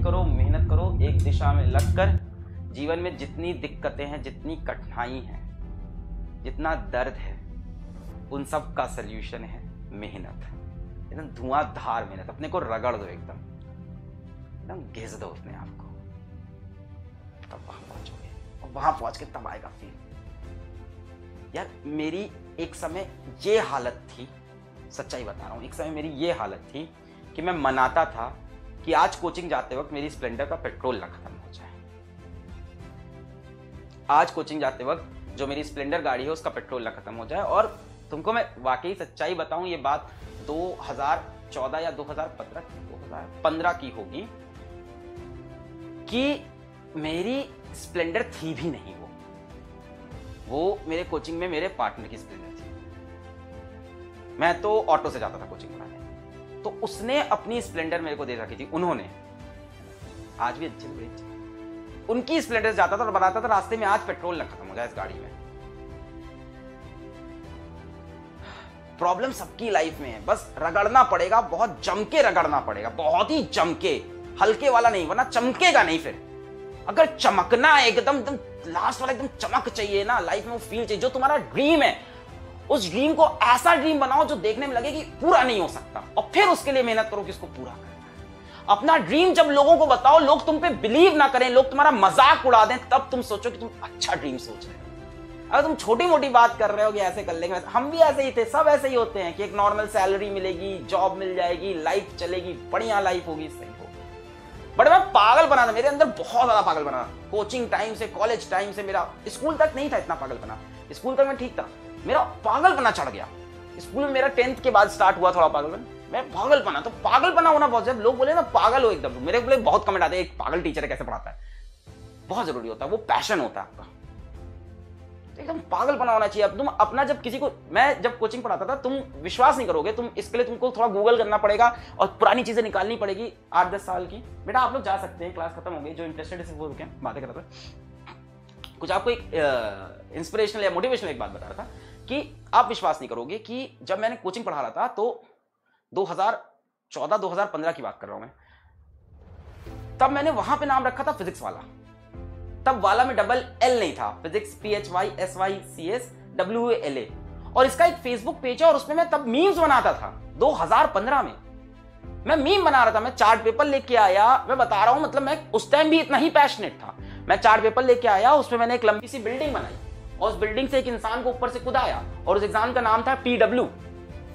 करो, मेहनत करो, एक दिशा में लगकर। जीवन में जितनी दिक्कतें हैं, जितनी कठिनाई है, जितना दर्द है, उन सब का सल्यूशन है मेहनत। एकदम धुआंधार मेहनत, अपने को रगड़ दो, एकदम घिस दो अपने आप को, तब वहां पहुंचोगे। और वहां पहुंच के तब आएगा फील। यार मेरी एक समय ये हालत थी, सच्चाई बता रहा हूं, एक समय मेरी ये हालत थी कि मैं मनाता था कि आज कोचिंग जाते वक्त मेरी स्प्लेंडर का पेट्रोल ना खत्म हो जाए। आज कोचिंग जाते वक्त जो मेरी स्प्लेंडर गाड़ी है उसका पेट्रोल ना खत्म हो जाए। और तुमको मैं वाकई सच्चाई बताऊं, ये बात 2014 या 2015 की होगी कि मेरी स्प्लेंडर थी भी नहीं। वो मेरे कोचिंग में मेरे पार्टनर की स्प्लेंडर थी। मैं तो ऑटो से जाता था कोचिंग कराने, तो उसने अपनी स्प्लेंडर मेरे को दे रखी थी। उन्होंने आज भी अच्छी उनकी स्प्लेंडर से जाता था और बताता था रास्ते में आज पेट्रोल ना खत्म हो जाए इस गाड़ी में। प्रॉब्लम सबकी लाइफ में है, बस रगड़ना पड़ेगा, बहुत जम के रगड़ना पड़ेगा, बहुत ही जम के, हल्के वाला नहीं, वरना चमकेगा नहीं। फिर अगर चमकना एकदम लास्ट वाला एकदम चमक चाहिए ना लाइफ में, वो फील चाहिए, जो तुम्हारा ड्रीम है उस ड्रीम को ऐसा ड्रीम बनाओ जो देखने में लगे कि पूरा नहीं हो सकता, और फिर उसके लिए मेहनत करो कि इसको पूरा करना है। अपना ड्रीम जब लोगों को बताओ, लोग तुम पे बिलीव ना करें, लोग तुम्हारा मजाक उड़ा दें, तब तुम सोचो कि तुम अच्छा ड्रीम सोच रहे हो। अगर तुम छोटी मोटी बात कर रहे हो कि ऐसे कर लेंगे, हम भी ऐसे ही थे, सब ऐसे ही होते हैं कि एक नॉर्मल सैलरी मिलेगी, जॉब मिल जाएगी, लाइफ चलेगी, बढ़िया लाइफ होगी, सही होगी। बट मैं पागल बना था, मेरे अंदर बहुत ज्यादा पागल बना। कोचिंग टाइम से, कॉलेज टाइम से, मेरा स्कूल तक नहीं था इतना पागल बना, स्कूल तक मैं ठीक था, मेरा पागल बना चढ़ गया। स्कूल में मेरा 10th के बाद स्टार्ट हुआ थोड़ा पागल बना, मैं पागल बना। तो पागल बना होना बहुत, जब लोग बोले ना पागल हो एकदम, मेरे बोले बहुत कमेंट आते हैं, एक पागल टीचर कैसे पढ़ाता है। बहुत जरूरी होता है, वो पैशन होता है आपका, एकदम पागल बना होना चाहिए। अब तुम अपना, जब किसी को, मैं जब कोचिंग पढ़ाता था, तुम विश्वास नहीं करोगे, तुम इसके लिए तुमको थोड़ा गूगल करना पड़ेगा और पुरानी चीजें निकालनी पड़ेगी 8-10 साल की। बेटा आप लोग जा सकते हैं, क्लास खत्म हो गई, जो इंटरेस्टेड है वो रुके, बातें कर रहा था। कुछ आपको एक इंस्पिरेशनल या मोटिवेशनल एक बात बता रहा था कि आप विश्वास नहीं करोगे कि जब मैंने कोचिंग पढ़ा रहा था, तो 2014-2015 की बात कर रहा हूं मैं, तब मैंने वहां पे नाम रखा था फिजिक्स वाला। तब वाला में डबल एल नहीं था, फिजिक्स PHYSYCSWALA, और इसका एक फेसबुक पेज है और उसमें मैं तब मीम्स बनाता था। 2015 में मैं मीम बना रहा था, मैं चार्ट पेपर लेके आया, मैं बता रहा हूं, मतलब मैं उस टाइम भी इतना ही पैशनेट था। मैं चार्ट पेपर लेके आया, उसमें मैंने एक लंबी सी बिल्डिंग बनाई और उस बिल्डिंग से एक इंसान को ऊपर से कूदाया, और उस एग्जाम का नाम था PW।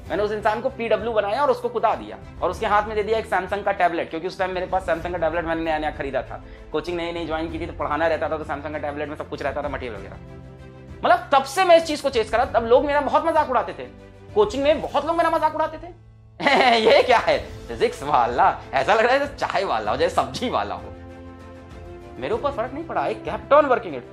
मैंने उस इंसान को PW बनाया और उसको कूदा दिया, और उसके हाथ में दे दिया एक सैमसंग का टैबलेट, क्योंकि उस टाइम मेरे पास सैमसंग का टैबलेट मैंने नया नया खरीदा था, कोचिंग नई ज्वाइन की थी, तो पढ़ाना रहता था, तो सैमसंग का टैबलेट में सब कुछ रहता था, मटेरियल वगैरह। मतलब तब से मैं इस चीज को चेस करा। तब लोग मेरा बहुत मजाक उड़ाते थे, कोचिंग में बहुत लोग मेरा मजाक उड़ाते थे ये क्या है, फिजिक्स वाला, ऐसा लग रहा है चाय वाला हो, जैसे सब्जी वाला हो। मेरे ऊपर फर्क नहीं पड़ा, एक केप्ट ऑन वर्किंग इट।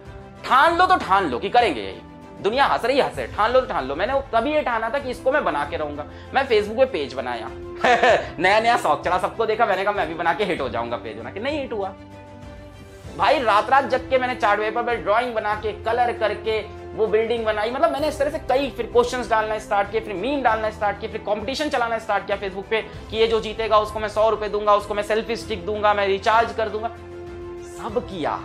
ठान लो तो ठान लो कि करेंगे यही, दुनिया हंस रही हंसे, ठान लो तो ठान लो। मैंने तभी ये ठाना था कि इसको मैं बना के रहूंगा। मैं फेसबुक पे पेज बनाया नया नया शौक चला, सबको देखा, मैंने कहा मैं भी बना के हिट हो जाऊंगा पेज बना के। नहीं हिट हुआ भाई, रात रात जग के मैंने चार्ट पेपर पर ड्राइंग बना के, कलर करके वो बिल्डिंग बनाई। मतलब मैंने इस तरह से कई, फिर क्वेश्चंस डालना स्टार्ट किए, फिर मीम डालना स्टार्ट किए, फिर कंपटीशन चलाना स्टार्ट किया फेसबुक पे कि ये जो जीतेगा उसको मैं 100 रुपए दूंगा, उसको मैं सेल्फी स्टिक दूंगा, मैं रिचार्ज कर दूंगा। सब किया,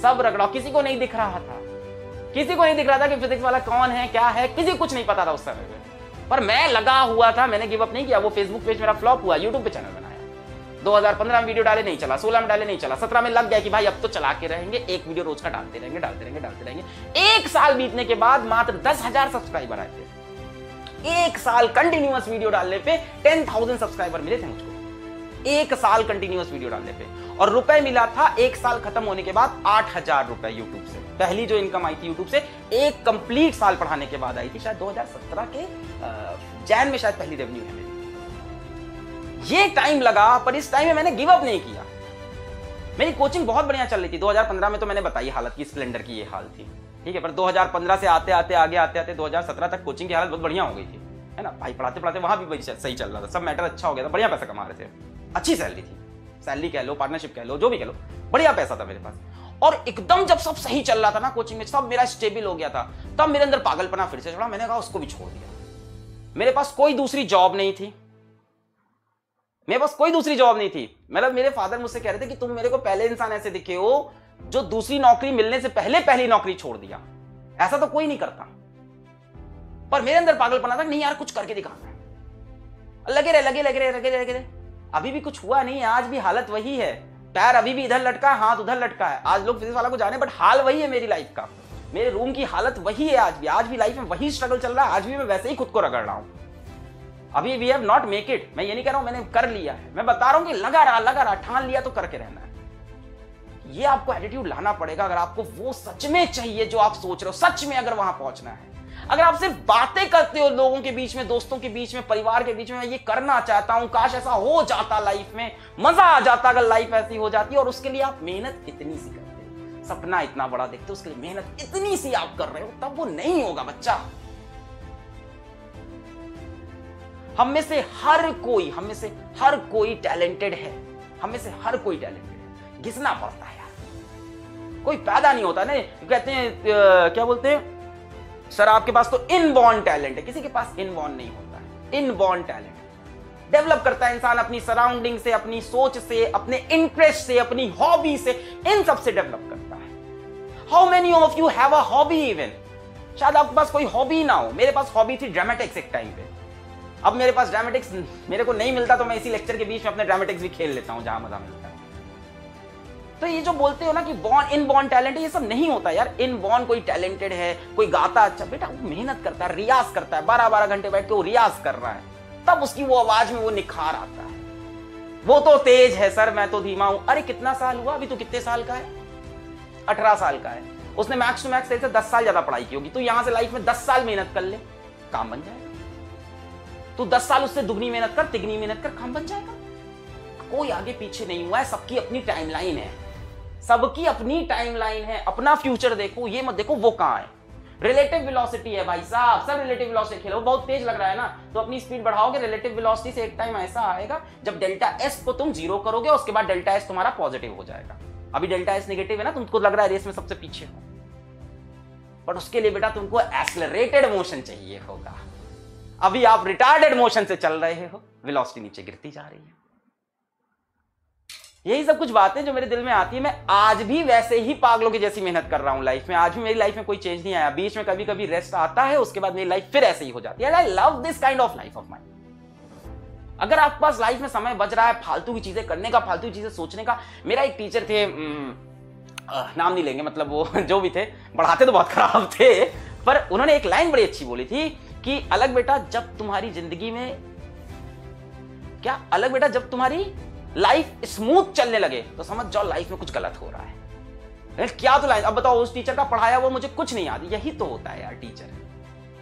सब रगड़ा, किसी को नहीं दिख रहा था, किसी को नहीं दिख रहा था कि फिजिक्स वाला कौन है, क्या है, किसी कुछ नहीं पता था उस समय में। पर मैं लगा हुआ था, मैंने गिव अप नहीं किया। वो फेसबुक पेज मेरा फ्लॉप हुआ, यूट्यूब पे चैनल बनाया, 2015 में वीडियो डाले नहीं चला, 16 में डाले नहीं चला, 17 में लग गया कि भाई अब तो चला के रहेंगे, एक वीडियो रोज का डालते रहेंगे। एक साल बीतने के बाद मात्र 10,000 सब्सक्राइबर आए थे। एक साल कंटिन्यूअस वीडियो डालने पे 10,000 सब्सक्राइबर मिले थे मुझको, एक साल कंटिन्यूअस वीडियो डालने पे। और रुपए मिला था एक साल खत्म होने के बाद 8,000 रुपए यूट्यूब से। पहली जो इनकम आई थी यूट्यूब से एक कंप्लीट साल पढ़ाने के बाद आई थी, शायद 2017 के जैन में शायद पहली रेवेन्यू है मेरी। ये टाइम लगा, पर इस टाइम में मैंने गिव अप नहीं किया। मेरी कोचिंग बहुत बढ़िया चल रही थी। 2015 में तो मैंने बताई हालत की, स्प्लेंडर की ये हाल थी, ठीक है। पर 2015 से आते आते 2017 तक कोचिंग की हालत बहुत बढ़िया हो गई थी, है ना भाई। पढ़ाते पढ़ाते वहां भी सही चल रहा था, सब मैटर अच्छा हो गया था, बढ़िया पैसा कमा रहे थे, अच्छी सैलरी थी, सैलरी कह लो, पार्टनरशिप कह लो, जो भी कह लो, बढ़िया पैसा था मेरे पास। और एकदम जब सब सही चल रहा था ना कोचिंग में, सब मेरा स्टेबल हो गया था, तब मेरे अंदर पागलपना फिर से चढ़ा। मैंने कहा उसको भी छोड़ दिया। मेरे पास कोई दूसरी जॉब नहीं थी, मेरे पास कोई दूसरी जॉब नहीं थी। मतलब मेरे फादर मुझसे कह रहे थे कि तुम मेरे को पहले इंसान ऐसे दिखे हो जो दूसरी नौकरी मिलने से पहले पहली नौकरी छोड़ दिया, ऐसा तो कोई नहीं करता। पर मेरे अंदर पागलपना था, नहीं यार कुछ करके दिखाना है। लगे रहे। अभी भी कुछ हुआ नहीं है, आज भी हालत वही है, पैर अभी भी इधर लटका है, हाथ उधर लटका है। आज लोग फिजिक्स वाला को जाने, बट हाल वही है मेरी लाइफ का। मेरे रूम की हालत वही है आज भी लाइफ में वही स्ट्रगल चल रहा है। आज भी मैं वैसे ही खुद को रगड़ रहा हूं। अभी we have not make it. मैं ये नहीं कह रहा हूं मैंने कर लिया है, मैं बता रहा हूं कि लगा रहा, ठान लिया तो करके रहना है। ये आपको एटीट्यूड लाना पड़ेगा अगर आपको वो सच में चाहिए जो आप सोच रहे हो, सच में अगर वहां पहुंचना है। अगर आप सिर्फ बातें करते हो लोगों के बीच में, दोस्तों के बीच में, परिवार के बीच में, मैं ये करना चाहता हूं, काश ऐसा हो जाता, लाइफ में मजा आ जाता अगर लाइफ ऐसी हो जाती, और उसके लिए आप मेहनत इतनी सी करते हो, सपना इतना बड़ा देखते हो, उसके लिए मेहनत इतनी सी आप कर रहे हो, तब वो नहीं होगा बच्चा। हम में से हर कोई टैलेंटेड है, हम में से हर कोई टैलेंटेड है, घिसना पड़ता है यार। कोई पैदा नहीं होता ना, कहते हैं क्या बोलते हैं सर आपके पास तो इनबॉर्न टैलेंट है, किसी के पास इनबॉर्न नहीं होता है। इनबॉर्न टैलेंट डेवलप करता है इंसान अपनी सराउंडिंग से, अपनी सोच से, अपने इंटरेस्ट से, अपनी हॉबी से, इन सब से डेवलप करता है। How many of you have a hobby even? शायद आपके पास कोई हॉबी ना हो। मेरे पास हॉबी थी ड्रामेटिक्स एक टाइम पे। अब मेरे पास ड्रामेटिक्स मेरे को नहीं मिलता तो मैं इसी लेक्चर के बीच में अपने ड्रामेटिक्स भी खेल लेता हूं जहां मजा मिलता है। तो ये जो बोलते हो ना कि बॉर्न इनबॉर्न टैलेंट है, ये सब नहीं होता यार। इनबॉर्न कोई टैलेंटेड है, कोई गाता अच्छा, बेटा वो मेहनत करता है, रियाज करता है, 12-12 घंटे बैठ के वो रियाज कर रहा है, तब उसकी वो आवाज में वो निखार आता है। वो तो तेज है सर, मैं तो धीमा हूं। अरे कितना साल हुआ, अभी तो कितने साल का है? 18 साल का है। उसने मैक्स टू मैक्स से 10 साल ज्यादा पढ़ाई की होगी। तू यहां से लाइफ में 10 साल मेहनत कर ले, काम बन जाएगा। तू 10 साल उससे दुगनी मेहनत कर, तिगनी मेहनत कर, काम बन जाएगा। कोई आगे पीछे नहीं हुआ है, सबकी अपनी टाइमलाइन है, सबकी अपनी टाइमलाइन है। अपना फ्यूचर देखो, ये मत देखो वो कहां है। रिलेटिव वेलोसिटी है भाई साहब, सब रिलेटिव वेलोसिटी खेलो। बहुत तेज लग रहा है ना, तो अपनी स्पीड बढ़ाओगे, रिलेटिव वेलोसिटी से एक टाइम ऐसा आएगा जब डेल्टा एस को तुम 0 करोगे, उसके बाद डेल्टा एस तुम्हारा पॉजिटिव हो जाएगा। अभी डेल्टा एस नेगेटिव है ना, तुमको लग रहा है रेस में सबसे पीछे हो, बट उसके लिए बेटा तुमको एक्सेलरेटेड मोशन चाहिए होगा। अभी आप रिटार्डेड मोशन से चल रहे हो, वेलोसिटी नीचे गिरती जा रही है। यही सब कुछ बातें जो मेरे दिल में आती है। मैं आज भी वैसे ही पागलों की जैसी मेहनत कर रहा हूं लाइफ में। आज भी मेरी लाइफ में कोई चेंज नहीं आया। बीच में कभी कभी रेस्ट आता है, उसके बाद मेरी लाइफ फिर ऐसे ही हो जाती है। I love this kind of life of mine. अगर आपके पास लाइफ में समय बच रहा है फालतू की चीजें करने का, फालतू की चीजें सोचने का। मेरा एक टीचर थे, नाम नहीं लेंगे, मतलब वो जो भी थे, पढ़ाते तो बहुत खराब थे, पर उन्होंने एक लाइन बड़ी अच्छी बोली थी कि अलग बेटा जब तुम्हारी जिंदगी में क्या अलग बेटा जब तुम्हारी लाइफ स्मूथ चलने लगे तो समझ जाओ लाइफ में कुछ गलत हो रहा है। क्या तो लाइन, अब बताओ उस टीचर का पढ़ाया वो मुझे कुछ नहीं याद। यही तो होता है यार टीचर।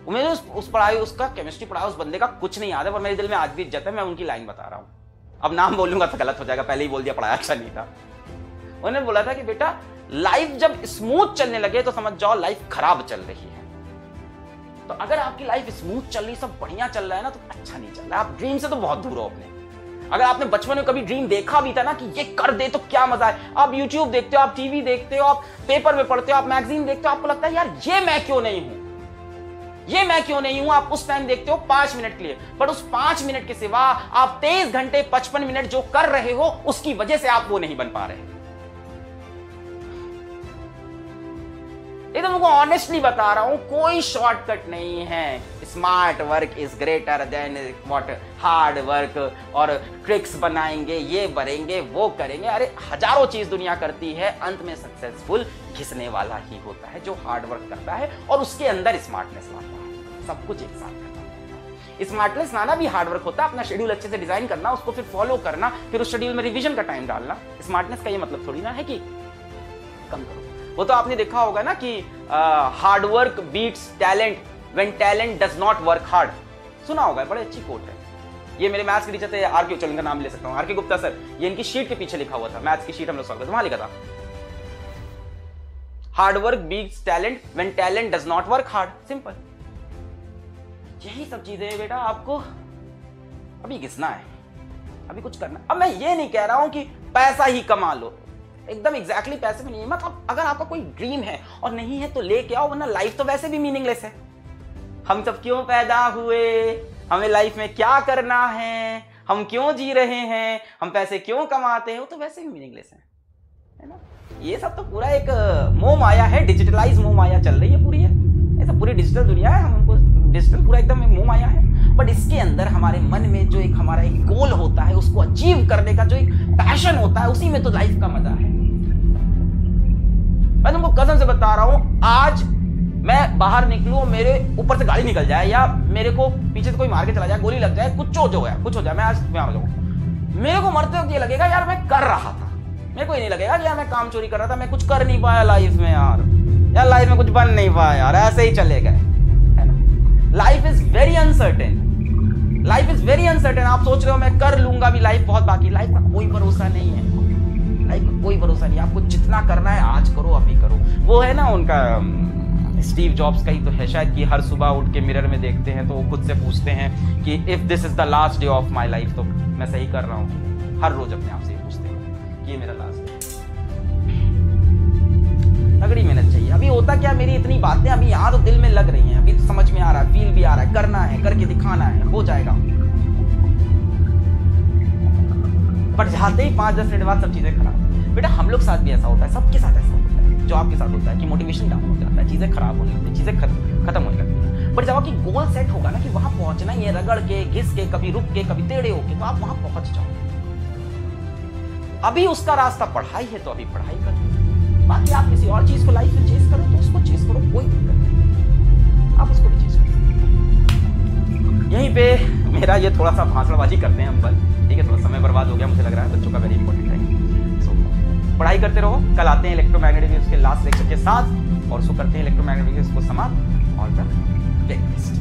मुझे उस पढ़ाई, उसका केमिस्ट्री पढ़ाया उस बंदे का कुछ नहीं याद है, पर मेरे दिल में आज भी इज्जत है। मैं उनकी लाइन बता रहा हूं, अब नाम बोलूंगा तो गलत हो जाएगा, पहले ही बोल दिया पढ़ाया अच्छा नहीं था। उन्होंने बोला था कि बेटा लाइफ जब स्मूथ चलने लगे तो समझ जाओ लाइफ खराब चल रही है। तो अगर आपकी लाइफ स्मूथ चल रही, सब बढ़िया चल रहा है ना, तो अच्छा नहीं चल रहा है। आप ड्रीम से तो बहुत दूर हो अपने। अगर आपने बचपन में कभी ड्रीम देखा भी था ना कि ये कर दे तो क्या मजा है, आप YouTube देखते हो, आप टीवी देखते हो, आप पेपर में पढ़ते हो, आप मैगजीन देखते हो, आपको लगता है यार ये मैं क्यों नहीं हूं, आप उस टाइम देखते हो 5 मिनट के लिए, पर उस 5 मिनट के सिवा आप 23 घंटे 55 मिनट जो कर रहे हो उसकी वजह से आप वो नहीं बन पा रहे। ये तो मुझको ऑनेस्टली बता रहा हूं, कोई शॉर्टकट नहीं है। Smart work is greater than what hard work, और ट्रिक्स बनाएंगे, ये बनेंगे, वो करेंगे। अरे हजारों चीज दुनिया करती है, अंत में सक्सेसफुल घिसने वाला ही होता है जो हार्ड वर्क करता है और उसके अंदर स्मार्टनेस लाता है। सब कुछ एक साथ करना। स्मार्टनेस लाना भी हार्ड वर्क होता है। अपना शेड्यूल अच्छे से डिजाइन करना, उसको फिर फॉलो करना, फिर उस शेड्यूल में रिवीजन का टाइम डालना। स्मार्टनेस का ये मतलब थोड़ी ना है कि कम करो। वो तो आपने देखा होगा ना कि hard work beats talent when talent does not work hard. सुना होगा, बड़ी अच्छी कोट है। ये मेरे मैथ्स के टीचर थे आर.के. चलो इनका नाम ले सकता हूँ, आर.के. गुप्ता सर। ये इनकी शीट के पीछे लिखा हुआ था, मैथ्स की शीट हम लोग सॉल्व करते वहां लिखा था, hard work beats talent when talent does not work hard. Simple. यही सब चीजें बेटा आपको अभी घिसना है, अभी कुछ करना। अब मैं ये नहीं कह रहा हूं कि पैसा ही कमा लो, एकदम एग्जैक्टली पैसे में नहीं है। मतलब अगर आपका कोई ड्रीम है और नहीं है तो लेके आओ, वरना लाइफ तो वैसे भी मीनिंगलेस है। हम सब क्यों पैदा हुए, हमें लाइफ में क्या करना है, हम क्यों जी रहे हैं, हम पैसे क्यों कमाते हैं, वो तो वैसे भी मीनिंगलेस है ना। ये सब तो पूरा एक मोह माया है, डिजिटलाइज मोह माया चल रही है पूरी है, ये सब पूरी डिजिटल दुनिया है, हमको डिजिटल पूरा एकदम मोह माया है। बट इसके अंदर हमारे मन में जो एक हमारा एक गोल होता है, उसको अचीव करने का जो एक पैशन होता है, उसी में तो लाइफ का मजा है। मैं तुमको कसम से बता रहा हूं, आज मैं बाहर निकलूं, मेरे ऊपर से गाड़ी निकल जाए या मेरे को पीछे से कोई मार के चला जाए, गोली लग जाए, कुछ हो जाए, मैं आज बीमार हो जाऊं, मेरे को मरते वक्त ये लगेगा यार मैं कर रहा था। मेरे को ये नहीं लगेगा कि यार मैं काम चोरी कर रहा था, मैं कुछ कर नहीं पाया लाइफ में यार लाइफ में कुछ बन नहीं पाया यार, ऐसे ही चले गए, है ना। Life is very uncertain, life is very uncertain. आप सोच रहे हो मैं कर लूंगा भी, लाइफ बहुत बाकी, लाइफ का कोई भरोसा नहीं है, लाइफ का कोई भरोसा नहीं है। आपको जितना करना है आज करो, अभी करो। वो है ना उनका स्टीव जॉब्स का ही तो है शायद, कि हर सुबह उठ के मिरर में देखते हैं तो वो खुद से पूछते हैं कि if this is the last day of my life, तो मैं सही कर रहा हूँ। हर रोज अपने आप से पूछते हैं कि ये मेरा लास्ट डे। तगड़ी मेहनत चाहिए। अभी होता क्या, मेरी इतनी बातें अभी यहाँ तो दिल में लग रही हैं, अभी तो समझ में आ रहा है, फील भी आ रहा है, करना है, करके दिखाना है, हो जाएगा। पर जाते ही 5-10 मिनट बाद सब चीजें खराब। बेटा हम लोग साथ भी ऐसा होता है, सबके साथ ऐसा होता है, जो आपके साथ होता है कि मोटिवेशन डाउन हो जाता है, चीजें खराब होने लगती है, चीजें खत्म होने लगती है। पर जब आपकी गोल सेट होगा ना कि वहां पहुंचना ही है, रगड़ के, घिस के, कभी रुक के, कभी टेढ़े होके, तो आप वहां पहुंच जाओ। अभी उसका रास्ता पढ़ाई है तो अभी पढ़ाई करो, बाकी आप किसी और चीज को लाइफ में चेस करो तो उसको चेस करो, कोई दिक्कत नहीं, आप उसको भी चेस करो। यहीं पे मेरा ये थोड़ा सा भाषणबाजी करते हैं हम बल, ठीक है, थोड़ा समय बर्बाद हो गया, मुझे लग रहा है बच्चों का वेरी इंपॉर्टेंट है। पढ़ाई करते रहो, कल आते हैं इलेक्ट्रोमैग्नेटिक वेव्स के लास्ट लेक्चर के साथ, और उसको करते हैं इलेक्ट्रोमैग्नेटिक वेव्स को समाप्त। All the best.